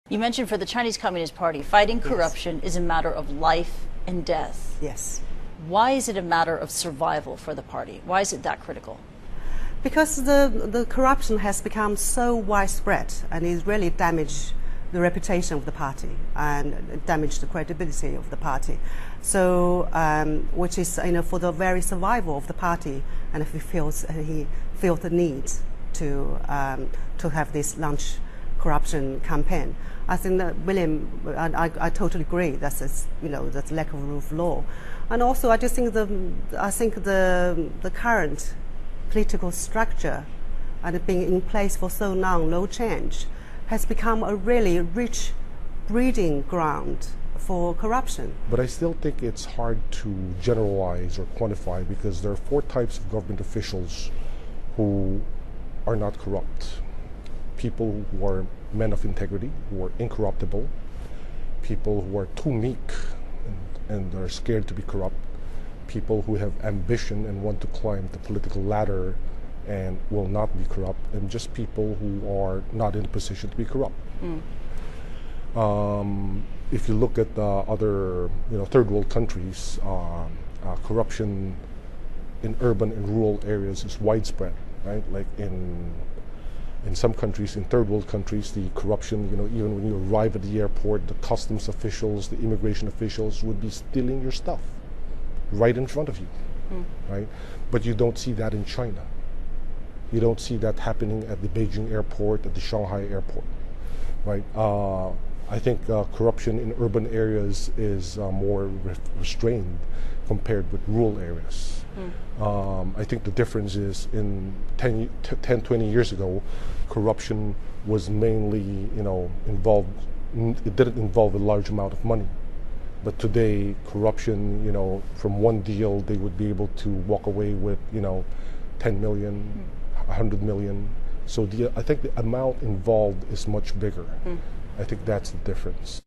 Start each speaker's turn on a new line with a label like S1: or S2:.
S1: You mentioned for the Chinese Communist Party, fighting corruption is a matter of life and death.
S2: Yes.
S1: Why is it a matter of survival for the party? Why is it that critical?
S2: Because the corruption has become so widespread and it's really damaged the reputation of the party and damaged the credibility of the party. So, which is, for the very survival of the party, and if he feels the need to have this launch corruption campaign. I think that William, I totally agree. That's that's lack of rule of law, and also I just think the current political structure and being in place for so long, no change, has become a really rich breeding ground for corruption.
S3: But I still think it's hard to generalize or quantify because there are four types of government officials who are not corrupt. People who are men of integrity, who are incorruptible, people who are too meek and are scared to be corrupt, people who have ambition and want to climb the political ladder and will not be corrupt, and just people who are not in a position to be corrupt. If you look at the other third world countries, corruption in urban and rural areas is widespread, right? Like in some countries, in third world countries, the corruption, even when you arrive at the airport, the customs officials, the immigration officials would be stealing your stuff right in front of you, right? But you don't see that in China. You don't see that happening at the Beijing airport, at the Shanghai airport, right? I think corruption in urban areas is more restrained compared with rural areas. I think the difference is in 10, 20 years ago, corruption was mainly, involved, it didn't involve a large amount of money. But today, corruption, from one deal, they would be able to walk away with, 10 million, 100 million. So I think the amount involved is much bigger. I think that's the difference.